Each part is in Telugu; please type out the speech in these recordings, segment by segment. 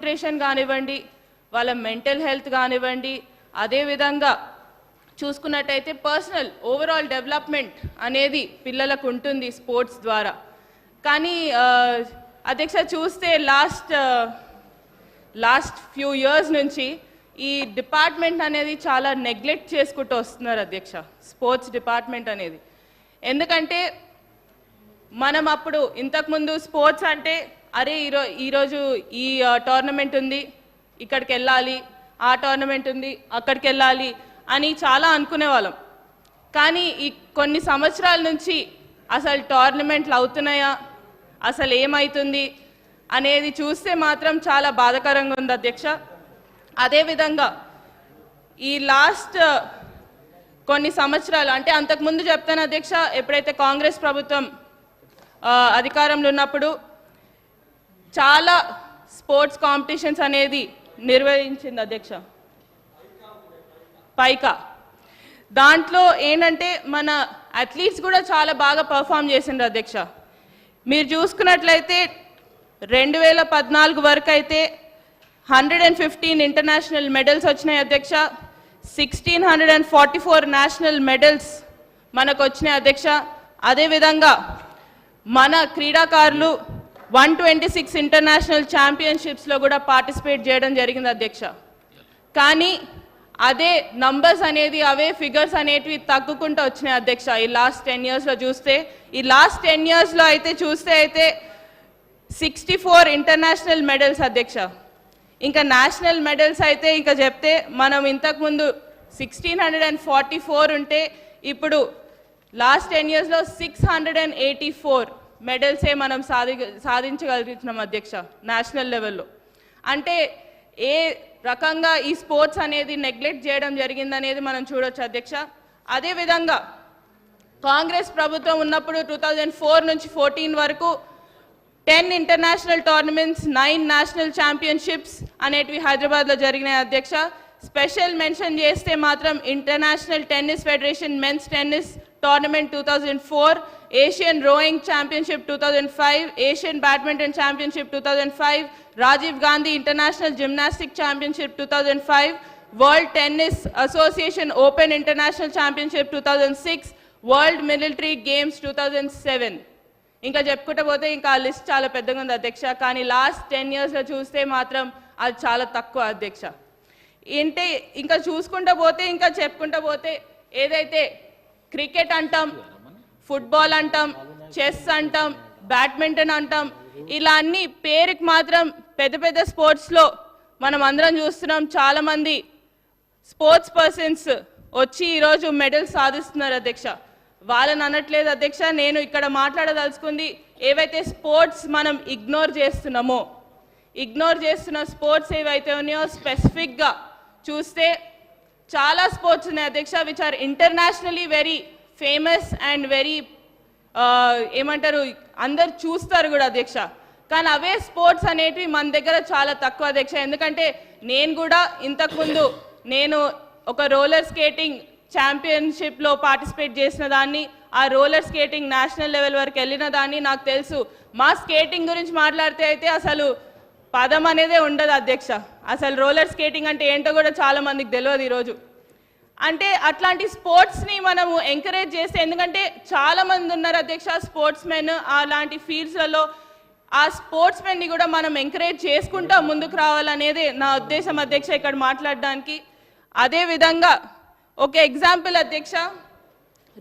న్యూట్రిషన్ కానివ్వండి, వాళ్ళ మెంటల్ హెల్త్ కానివ్వండి, అదేవిధంగా చూసుకున్నట్టయితే పర్సనల్ ఓవరాల్ డెవలప్మెంట్ అనేది పిల్లలకు ఉంటుంది స్పోర్ట్స్ ద్వారా. కానీ అధ్యక్ష చూస్తే లాస్ట్ ఫ్యూ ఇయర్స్ నుంచి ఈ డిపార్ట్మెంట్ అనేది చాలా నెగ్లెక్ట్ చేసుకుంటూ వస్తున్నారు అధ్యక్ష, స్పోర్ట్స్ డిపార్ట్మెంట్ అనేది. ఎందుకంటే మనం అప్పుడు ఇంతకుముందు స్పోర్ట్స్ అంటే అరే ఈరోజు ఈ టోర్నమెంట్ ఉంది ఇక్కడికి వెళ్ళాలి, ఆ టోర్నమెంట్ ఉంది అక్కడికి వెళ్ళాలి అని చాలా అనుకునేవాళ్ళం. కానీ ఈ కొన్ని సంవత్సరాల నుంచి అసలు టోర్నమెంట్లు అవుతున్నాయా, అసలు ఏమవుతుంది అనేది చూస్తే మాత్రం చాలా బాధాకరంగా ఉంది అధ్యక్ష. అదేవిధంగా ఈ లాస్ట్ కొన్ని సంవత్సరాలు అంటే అంతకుముందు చెప్తాను అధ్యక్ష, ఎప్పుడైతే కాంగ్రెస్ ప్రభుత్వం అధికారంలో ఉన్నప్పుడు చాలా స్పోర్ట్స్ కాంపిటీషన్స్ అనేది నిర్వహించింది అధ్యక్ష. పైకా దాంట్లో ఏంటంటే మన అథ్లీట్స్ కూడా చాలా బాగా పర్ఫామ్ చేసిండ్రు అధ్యక్ష. మీరు చూసుకున్నట్లయితే 2014 వరకు అయితే 115 ఇంటర్నేషనల్ మెడల్స్ వచ్చినాయి అధ్యక్ష. 1644 నేషనల్ మెడల్స్ మనకు వచ్చినాయి అధ్యక్ష. అదేవిధంగా మన క్రీడాకారులు 126 ఇంటర్నేషనల్ ఛాంపియన్షిప్స్లో కూడా పార్టిసిపేట్ చేయడం జరిగింది అధ్యక్ష. కానీ అదే నంబర్స్ అనేది అవే ఫిగర్స్ అనేటివి తగ్గుకుంటూ వచ్చినాయి అధ్యక్ష. ఈ లాస్ట్ 10 ఇయర్స్లో చూస్తే ఈ లాస్ట్ 10 ఇయర్స్లో అయితే 64 ఇంటర్నేషనల్ మెడల్స్ అధ్యక్ష. ఇంకా నేషనల్ మెడల్స్ అయితే ఇంకా చెప్తే మనం ఇంతకుముందు 1644 ఉంటే ఇప్పుడు లాస్ట్ 10 ఇయర్స్లో 684 మెడల్సే మనం సాధించగలుగుతున్నాం అధ్యక్ష నేషనల్ లెవెల్లో. అంటే ఏ రకంగా ఈ స్పోర్ట్స్ అనేది నెగ్లెక్ట్ చేయడం జరిగిందనేది మనం చూడొచ్చు అధ్యక్ష. అదేవిధంగా కాంగ్రెస్ ప్రభుత్వం ఉన్నప్పుడు 2004 నుంచి 14 వరకు 10 ఇంటర్నేషనల్ టోర్నమెంట్స్, 9 నేషనల్ ఛాంపియన్షిప్స్ అనేటివి హైదరాబాద్లో జరిగినాయి అధ్యక్ష. స్పెషల్ మెన్షన్ చేస్తే మాత్రం international tennis federation men's tennis tournament 2004, Asian rowing championship 2005, Asian badminton championship 2005, Rajiv Gandhi international gymnastic championship 2005, world tennis association open international championship 2006, world military games 2007. ఇంకా చెప్పుకుంటూ పోతే ఇంకా ఆ లిస్ట్ చాలా పెద్దగా ఉంది అధ్యక్ష. కానీ లాస్ట్ 10 ఇయర్స్లో చూస్తే మాత్రం అది చాలా తక్కువ అధ్యక్ష. ఏంటి ఇంకా చూసుకుంటూ పోతే ఇంకా చెప్పుకుంటూ పోతే ఏదైతే క్రికెట్ అంటాం, ఫుట్బాల్ అంటాం, చెస్ అంటాం, బ్యాడ్మింటన్ అంటాం, ఇలా అన్ని పేరుకి మాత్రం పెద్ద పెద్ద స్పోర్ట్స్లో మనం అందరం చూస్తున్నాం. చాలామంది స్పోర్ట్స్ పర్సన్స్ వచ్చి ఈరోజు మెడల్స్ సాధిస్తున్నారు అధ్యక్ష. వాళ్ళని అనట్లేదు అధ్యక్ష, నేను ఇక్కడ మాట్లాడదలుచుకుంది ఏవైతే స్పోర్ట్స్ మనం ఇగ్నోర్ చేస్తున్న స్పోర్ట్స్ ఏవైతే ఉన్నాయో స్పెసిఫిక్గా చూస్తే చాలా స్పోర్ట్స్ ఉన్నాయి అధ్యక్ష which are internationally very famous and very ఏమంటారు అందరు చూస్తారు కూడా అధ్యక్ష. కానీ అవే స్పోర్ట్స్ అనేటివి మన దగ్గర చాలా తక్కువ అధ్యక్ష. ఎందుకంటే నేను కూడా ఇంతకుముందు నేను ఒక రోలర్ స్కేటింగ్ ఛాంపియన్షిప్లో పార్టిసిపేట్ చేసిన దాన్ని, ఆ రోలర్ స్కేటింగ్ నేషనల్ లెవెల్ వరకు వెళ్ళిన దాన్ని నాకు తెలుసు. మా స్కేటింగ్ గురించి మాట్లాడితే అయితే అసలు పదం అనేదే ఉండదు అధ్యక్ష. అసలు రోలర్ స్కేటింగ్ అంటే ఏంటో కూడా చాలా మందికి తెలియదు ఈరోజు. అంటే అట్లాంటి స్పోర్ట్స్ని మనము ఎంకరేజ్ చేస్తే, ఎందుకంటే చాలామంది ఉన్నారు అధ్యక్ష స్పోర్ట్స్ మెన్ అలాంటి ఫీల్డ్స్లలో, ఆ స్పోర్ట్స్ మెన్ని కూడా మనం ఎంకరేజ్ చేసుకుంటూ ముందుకు రావాలనేది నా ఉద్దేశం అధ్యక్ష ఇక్కడ మాట్లాడడానికి. అదేవిధంగా ఒక ఎగ్జాంపుల్ అధ్యక్ష,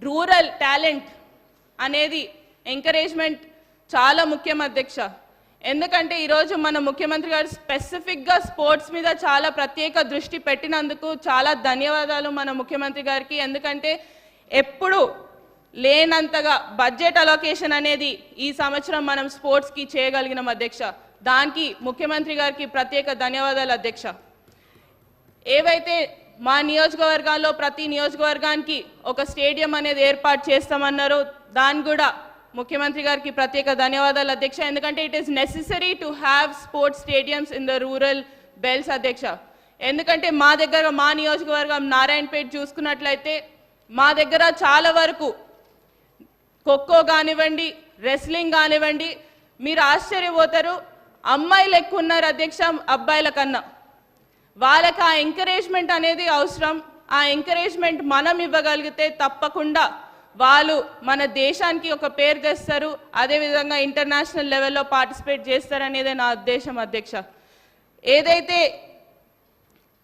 రూరల్ టాలెంట్ అనేది ఎంకరేజ్మెంట్ చాలా ముఖ్యం అధ్యక్ష. ఎందుకంటే ఈరోజు మన ముఖ్యమంత్రి గారు స్పెసిఫిక్గా స్పోర్ట్స్ మీద చాలా ప్రత్యేక దృష్టి పెట్టినందుకు చాలా ధన్యవాదాలు మన ముఖ్యమంత్రి గారికి. ఎందుకంటే ఎప్పుడు లేనంతగా బడ్జెట్ అలొకేషన్ అనేది ఈ సంవత్సరం మనం స్పోర్ట్స్కి చేయగలిగినాం అధ్యక్ష. దానికి ముఖ్యమంత్రి గారికి ప్రత్యేక ధన్యవాదాలు అధ్యక్ష. ఏవైతే మా నియోజకవర్గాల్లో ప్రతి నియోజకవర్గానికి ఒక స్టేడియం అనేది ఏర్పాటు చేస్తామన్నారో దాన్ని కూడా ముఖ్యమంత్రి గారికి ప్రత్యేక ధన్యవాదాలు అధ్యక్ష. ఎందుకంటే it is necessary to have sports stadiums in the rural belts అధ్యక్ష. ఎందుకంటే మా దగ్గర మా నియోజకవర్గం నారాయణపేట చూసుకున్నట్లయితే మా దగ్గర చాలా వరకు ఖోఖో కానివ్వండి, రెస్లింగ్ కానివ్వండి, మీరు ఆశ్చర్యపోతారు అమ్మాయిలు ఎక్కువ ఉన్నారు అధ్యక్ష అబ్బాయిల కన్నా. వాళ్ళకి ఆ ఎంకరేజ్మెంట్ అనేది అవసరం. ఆ ఎంకరేజ్మెంట్ మనం ఇవ్వగలిగితే తప్పకుండా వాళ్ళు మన దేశానికి ఒక పేరు తెస్తారు, అదేవిధంగా ఇంటర్నేషనల్ లెవెల్లో పార్టిసిపేట్ చేస్తారనేదే నా ఉద్దేశం అధ్యక్ష. ఏదైతే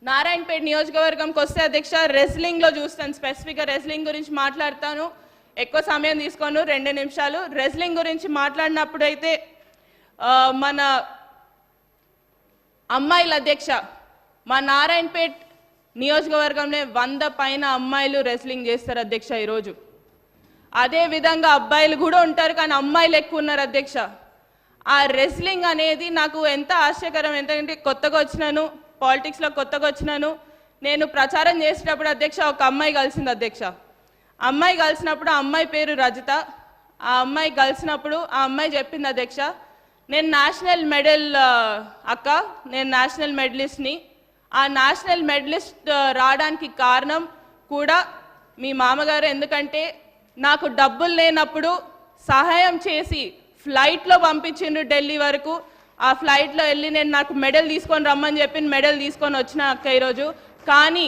నారాయణపేట నియోజకవర్గంకి వస్తే అధ్యక్ష రెస్లింగ్లో చూస్తాను, స్పెసిఫిక్గా రెస్లింగ్ గురించి మాట్లాడతాను. ఎక్కువ సమయం తీసుకోను, 2 నిమిషాలు. రెస్లింగ్ గురించి మాట్లాడినప్పుడు అయితే మన అమ్మాయిల అధ్యక్ష మా నారాయణపేట నియోజకవర్గంలో 100 పైన అమ్మాయిలు రెస్లింగ్ చేస్తారు అధ్యక్ష ఈరోజు. అదే విధంగా అబ్బాయిలు కూడా ఉంటారు, కానీ అమ్మాయిలు ఎక్కువ ఉన్నారు అధ్యక్ష. ఆ రెస్లింగ్ అనేది నాకు ఎంత ఆశ్చర్యకరం, ఎందుకంటే కొత్తగా వచ్చినాను, పాలిటిక్స్లో కొత్తగా వచ్చినాను. నేను ప్రచారం చేసేటప్పుడు అధ్యక్ష ఒక అమ్మాయి కలిసింది అధ్యక్ష. అమ్మాయి కలిసినప్పుడు ఆ అమ్మాయి పేరు రజిత. ఆ అమ్మాయి కలిసినప్పుడు ఆ అమ్మాయి చెప్పింది అధ్యక్ష, నేను నేషనల్ మెడల్ అక్క, నేను నేషనల్ మెడలిస్ట్ని. ఆ నేషనల్ మెడలిస్ట్ రావడానికి కారణం కూడా మీ మామగారు. ఎందుకంటే నాకు డబ్బులు లేనప్పుడు సహాయం చేసి ఫ్లైట్లో పంపించిండ్రు ఢిల్లీ వరకు. ఆ ఫ్లైట్లో వెళ్ళి నేను నాకు మెడల్ తీసుకొని రమ్మని చెప్పి మెడల్ తీసుకొని వచ్చిన అక్క ఈరోజు. కానీ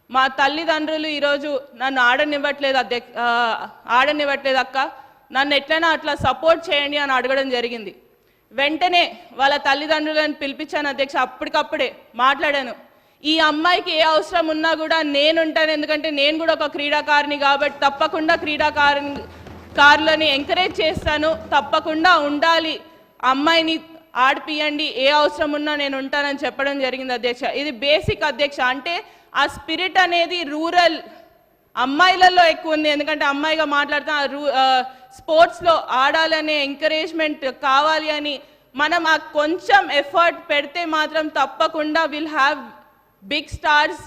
మా తల్లిదండ్రులు ఈరోజు నన్ను ఆడనివ్వట్లేదు అక్క, నన్ను ఎట్లైనా అట్లా సపోర్ట్ చేయండి అని అడగడం జరిగింది. వెంటనే వాళ్ళ తల్లిదండ్రులను పిలిపించాను అధ్యక్ష. అప్పటికప్పుడే మాట్లాడాను, ఈ అమ్మాయికి ఏ అవసరం ఉన్నా కూడా నేనుంటాను, ఎందుకంటే నేను కూడా ఒక క్రీడాకారిని కాబట్టి తప్పకుండా క్రీడాకారులని ఎంకరేజ్ చేస్తాను, తప్పకుండా ఉండాలి, అమ్మాయిని ఆడిపియండి, ఏ అవసరం ఉన్నా నేను ఉంటానని చెప్పడం జరిగింది అధ్యక్ష. ఇది బేసిక్ అధ్యక్ష. అంటే ఆ స్పిరిట్ అనేది రూరల్ అమ్మాయిలలో ఎక్కువ ఉంది, ఎందుకంటే అమ్మాయిగా మాట్లాడుతా స్పోర్ట్స్లో ఆడాలనే ఎంకరేజ్మెంట్ కావాలి అని మనం ఆ కొంచెం ఎఫర్ట్ పెడితే మాత్రం తప్పకుండా విల్ హ్యావ్ బిగ్ స్టార్స్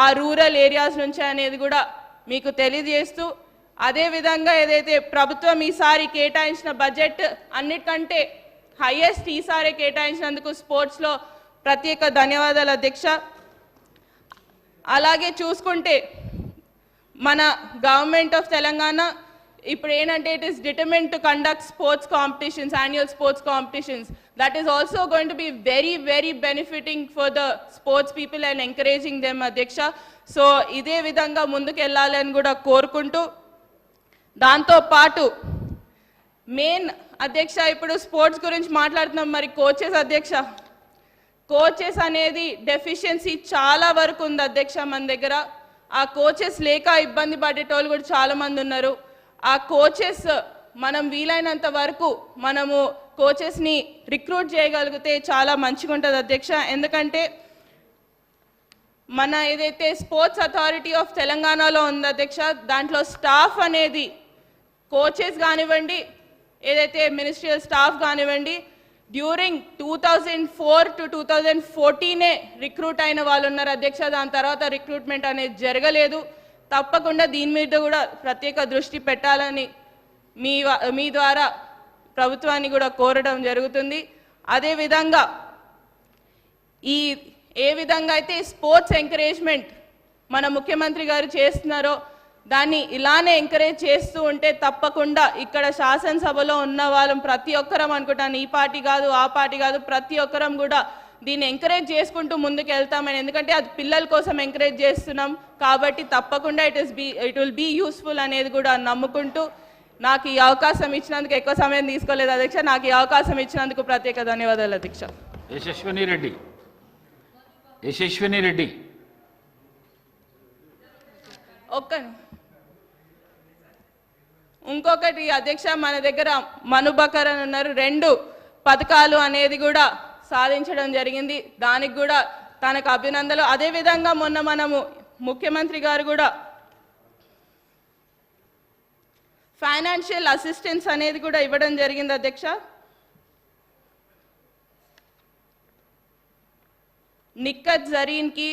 ఆ రూరల్ ఏరియాస్ నుంచి అనేది కూడా మీకు తెలియజేస్తూ, అదేవిధంగా ఏదైతే ప్రభుత్వం ఈసారి కేటాయించిన బడ్జెట్ అన్నిటికంటే హైయెస్ట్ ఈసారి కేటాయించినందుకు స్పోర్ట్స్లో ప్రత్యేక ధన్యవాదాలు అధ్యక్ష. అలాగే చూసుకుంటే మన గవర్నమెంట్ ఆఫ్ తెలంగాణ ఇప్పుడు ఏంటంటే it is determined to conduct sports competitions, annual sports competitions. That is also going to be very very benefiting for the sports people and encouraging them అధ్యక్ష. సో ఇదే విధంగా ముందుకు వెళ్ళాలని కూడా కోరుకుంటూ, దాంతోపాటు మెయిన్ అధ్యక్ష ఇప్పుడు స్పోర్ట్స్ గురించి మాట్లాడుతున్నాం, మరి కోచెస్ అధ్యక్ష. కోచెస్ అనేది డెఫిషియన్సీ చాలా వరకు ఉంది అధ్యక్ష మన దగ్గర. ఆ కోచెస్ లేక ఇబ్బంది పడేటోళ్ళు కూడా చాలామంది ఉన్నారు. ఆ కోచెస్ మనం వీలైనంత వరకు మనము కోచెస్ని రిక్రూట్ చేయగలిగితే చాలా మంచిగా ఉంటుంది అధ్యక్ష. ఎందుకంటే మన ఏదైతే స్పోర్ట్స్ అథారిటీ ఆఫ్ తెలంగాణలో ఉంది అధ్యక్ష, దాంట్లో స్టాఫ్ అనేది కోచెస్ కానివ్వండి, ఏదైతే మినిస్ట్రియల్ స్టాఫ్ కానివ్వండి, డ్యూరింగ్ 2004 to 2014 రిక్రూట్ అయిన వాళ్ళు ఉన్నారు అధ్యక్ష. దాని తర్వాత రిక్రూట్మెంట్ అనేది జరగలేదు. తప్పకుండా దీని మీద కూడా ప్రత్యేక దృష్టి పెట్టాలని మీ ద్వారా ప్రభుత్వాన్ని కూడా కోరడం జరుగుతుంది. అదేవిధంగా ఏ విధంగా అయితే స్పోర్ట్స్ ఎంకరేజ్మెంట్ మన ముఖ్యమంత్రి గారు చేస్తున్నారో దాన్ని ఇలానే ఎంకరేజ్ చేస్తూ ఉంటే తప్పకుండా ఇక్కడ శాసనసభలో ఉన్న వాళ్ళం ప్రతి ఒక్కరం అనుకుంటాను, ఈ పార్టీ కాదు ఆ పార్టీ కాదు, ప్రతి ఒక్కరం కూడా దీన్ని ఎంకరేజ్ చేసుకుంటూ ముందుకు వెళ్తామని. ఎందుకంటే అది పిల్లల కోసం ఎంకరేజ్ చేస్తున్నాం కాబట్టి తప్పకుండా ఇట్ విల్ బీ యూస్ఫుల్ అనేది కూడా నమ్ముకుంటూ, నాకు ఈ అవకాశం ఇచ్చినందుకు ఎక్కువ సమయం తీసుకోలేదు అధ్యక్ష, నాకు ఈ అవకాశం ఇచ్చినందుకు ప్రత్యేక ధన్యవాదాలు అధ్యక్ష. యశస్విని రెడ్డి ఇంకొకటి అధ్యక్ష, మన దగ్గర మనుబకర్ అని ఉన్నారు, 2 పథకాలు అనేది కూడా సాధించడం జరిగింది, దానికి కూడా తనకు అభినందనలు. అదేవిధంగా మొన్న మనము ముఖ్యమంత్రి గారు కూడా ఫైనాన్షియల్ అసిస్టెన్స్ అనేది కూడా ఇవ్వడం జరిగింది అధ్యక్ష. నిక్కత్ జరీన్కి